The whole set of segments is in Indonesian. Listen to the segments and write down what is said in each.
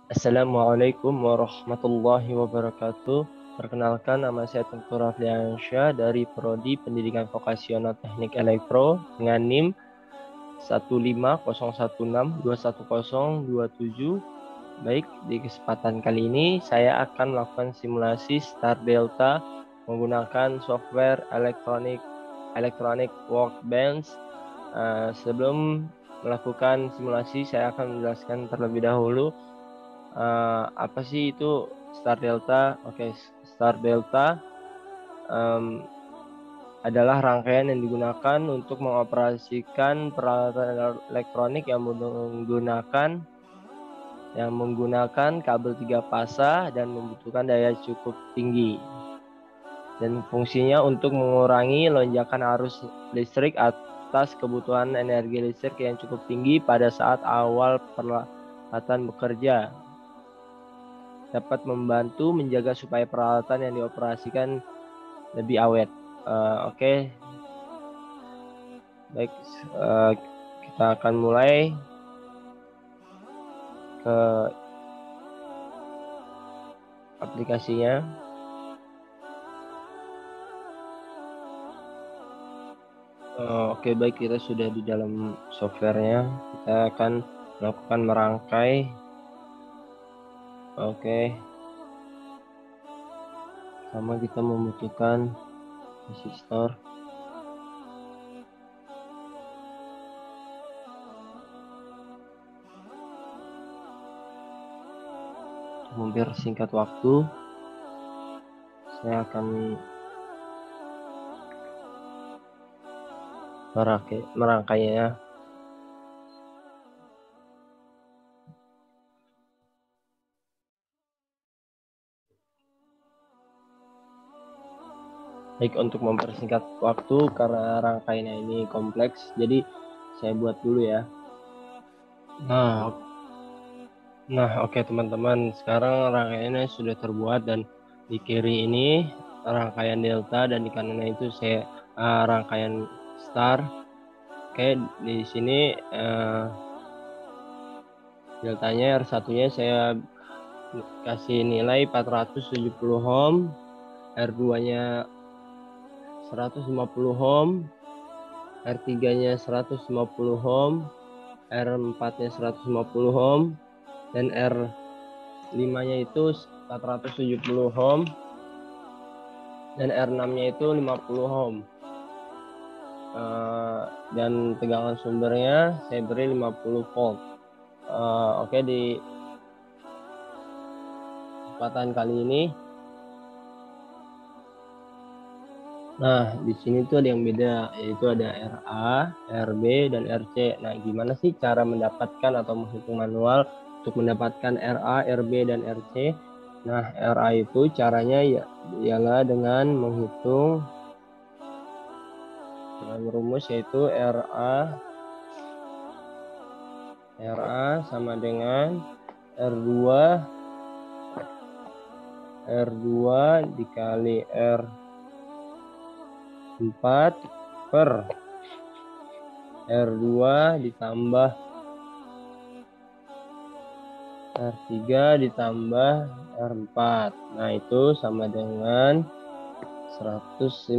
Assalamualaikum warahmatullahi wabarakatuh. Perkenalkan, nama saya Tengku Rafliansyah dari Prodi Pendidikan Vokasional Teknik Elektro dengan NIM 15016210027. Baik, di kesempatan kali ini saya akan melakukan simulasi Star Delta menggunakan software Electronic Workbench. Sebelum melakukan simulasi, saya akan menjelaskan terlebih dahulu apa sih itu Star Delta? Oke, Star Delta em, adalah rangkaian yang digunakan untuk mengoperasikan peralatan elektronik yang menggunakan kabel 3 fasa dan membutuhkan daya cukup tinggi. Dan fungsinya untuk mengurangi lonjakan arus listrik atas kebutuhan energi listrik yang cukup tinggi pada saat awal peralatan bekerja. Dapat membantu menjaga supaya peralatan yang dioperasikan lebih awet. Oke. Baik, kita akan mulai ke aplikasinya. Oke, baik, kita sudah di dalam softwarenya. Kita akan melakukan merangkai. Oke, pertama kita membutuhkan resistor. Hampir singkat waktu, saya akan merangkainya. Baik, untuk mempersingkat waktu karena rangkaiannya ini kompleks, jadi saya buat dulu ya. Oke teman-teman, sekarang rangkaiannya sudah terbuat dan di kiri ini rangkaian delta dan di kanannya itu saya rangkaian star. Oke, di sini deltanya R1-nya saya kasih nilai 470 ohm, R2-nya 150 ohm, R3-nya 150 ohm, R4-nya 150 ohm, dan R5-nya itu 470 ohm, dan R6-nya itu 50 ohm. Dan tegangan sumbernya saya beri 50 volt. Oke, di kesempatan kali ini, di sini tuh ada yang beda, yaitu ada RA, RB, dan RC. Nah, gimana sih cara mendapatkan atau menghitung manual untuk mendapatkan RA, RB, dan RC? Nah, RA itu caranya ialah dengan menghitung dengan rumus yaitu RA sama dengan R2 dikali R4 per R2 ditambah R3 ditambah R4. Nah, itu sama dengan 150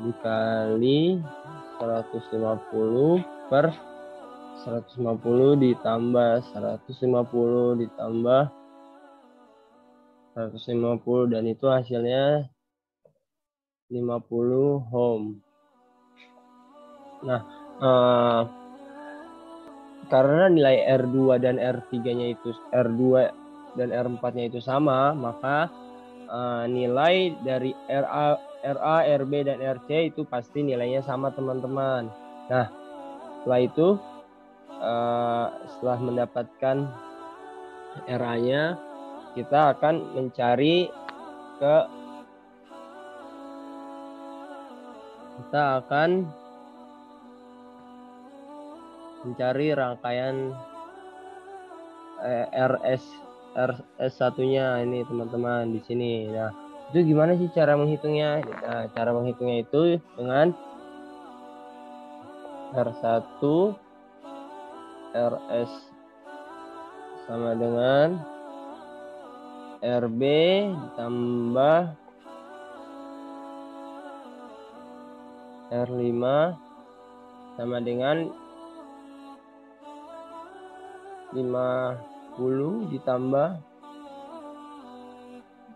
dikali 150 per 150 ditambah 150 ditambah 150, dan itu hasilnya 50 ohm. Nah, karena nilai R2 dan R3-nya itu R2 dan R4-nya itu sama, maka nilai dari RA, RB, dan RC itu pasti nilainya sama, teman-teman. Nah, setelah itu, setelah mendapatkan RA-nya, kita akan mencari rangkaian RS1-nya ini, teman-teman, di sini. Nah, itu gimana sih cara menghitungnya? Nah, cara menghitungnya itu dengan R1 RS sama dengan RB ditambah R5 sama dengan 50 ditambah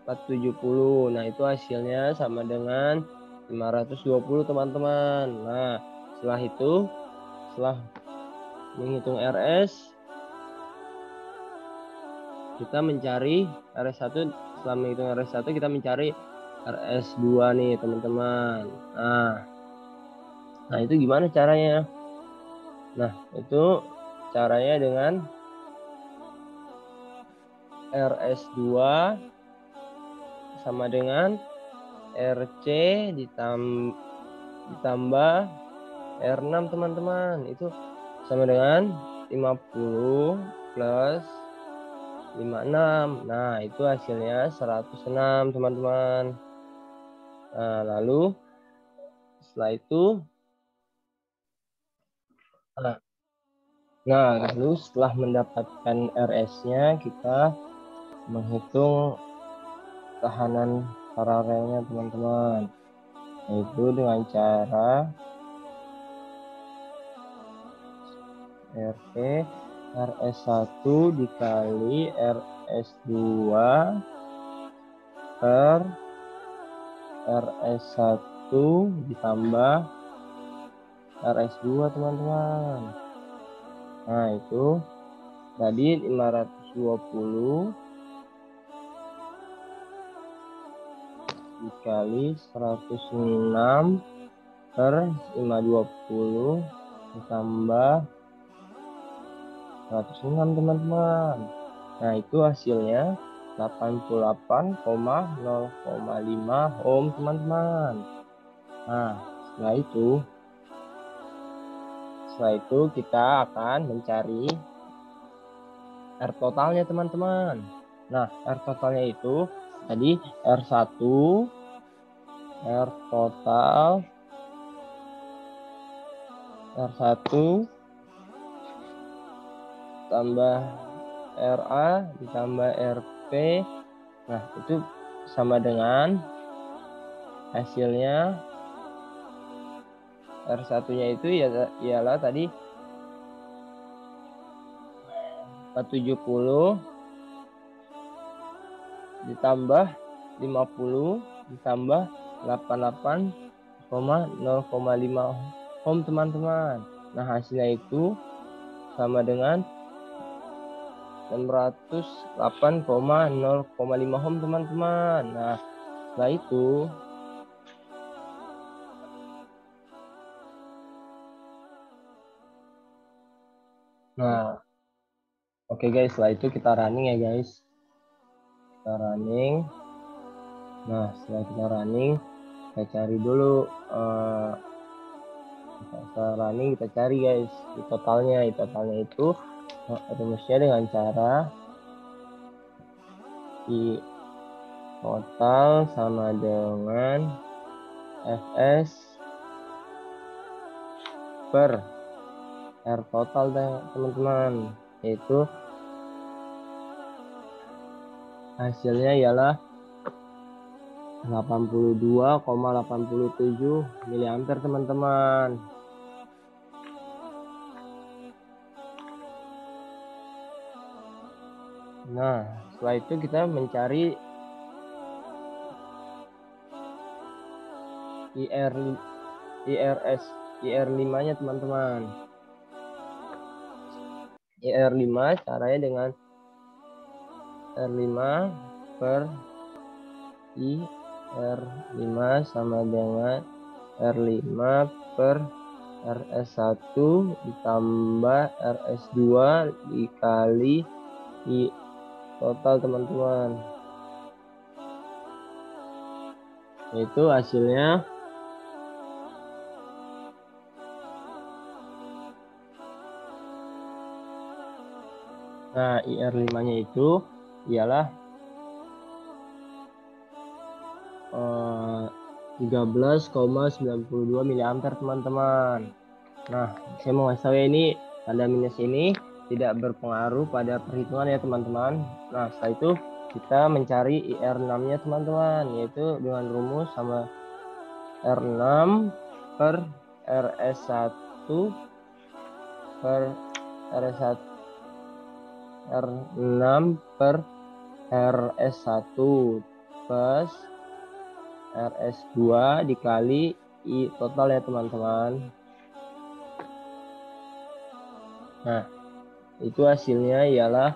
470. Nah, itu hasilnya sama dengan 520 teman-teman. Nah, setelah menghitung RS, kita mencari RS1. Setelah menghitung RS1, kita mencari RS2 nih teman-teman. Nah, itu gimana caranya? Nah, itu caranya dengan RS2 sama dengan RC ditambah R6 teman-teman. Itu sama dengan 50 plus 56. Nah, itu hasilnya 106 teman-teman. Nah, lalu setelah itu setelah mendapatkan RS-nya, kita menghitung tahanan paralelnya teman-teman, yaitu dengan cara RT RS1 dikali RS2 per RS1 ditambah RS2 teman-teman. Nah, itu tadi 520 dikali 106 per 520 ditambah 106 teman-teman. Nah, itu hasilnya 88,0,5 ohm teman-teman. Nah, setelah itu kita akan mencari R totalnya teman-teman. Nah, R totalnya itu tadi R1 R total R1 tambah RA ditambah RP. Nah, itu sama dengan hasilnya R1-nya itu ialah tadi 470 ditambah 50 ditambah 88,0,5 ohm teman-teman. Nah, hasilnya itu sama dengan 608,0,5 ohm teman-teman. Nah, setelah itu oke guys, setelah itu kita running ya guys. Kita running. Nah, setelah kita running, kita cari dulu kita cari guys di totalnya. Itu rumusnya dengan cara I total sama dengan Fs per R total teman-teman, yaitu hasilnya ialah 82,87 mA teman-teman. Nah, setelah itu kita mencari IR5-nya teman-teman. IR5 caranya dengan R5 per IR5 sama dengan R5 per RS1 ditambah RS2 dikali I total teman-teman. Itu hasilnya IR5-nya itu ialah 13,92 mA teman-teman. Nah, saya mau ngasih tahu ya, ini tanda minus ini tidak berpengaruh pada perhitungan ya teman-teman. Nah, setelah itu kita mencari IR6-nya teman-teman, yaitu dengan rumus sama R6 per RS1 per RS1 R6 per RS1 plus RS2 dikali I total ya teman-teman. Nah, itu hasilnya ialah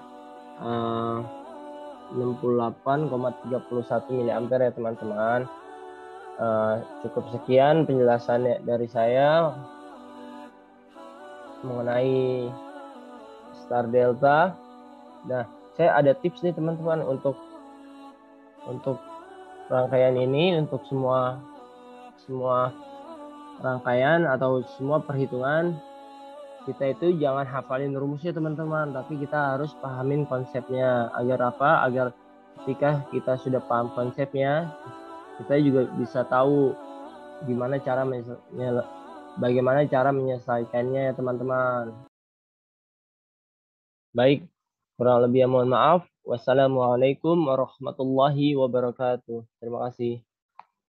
68,31 mA ya teman-teman. Cukup sekian penjelasannya dari saya mengenai star delta. Nah, saya ada tips nih teman-teman untuk rangkaian ini, untuk semua rangkaian atau semua perhitungan. Kita itu jangan hafalin rumusnya teman-teman, tapi kita harus pahamin konsepnya. Agar apa? Agar ketika kita sudah paham konsepnya, kita juga bisa tahu bagaimana cara menyelesaikannya ya teman-teman. Baik, kurang lebih mohon maaf. Wassalamualaikum warahmatullahi wabarakatuh. Terima kasih.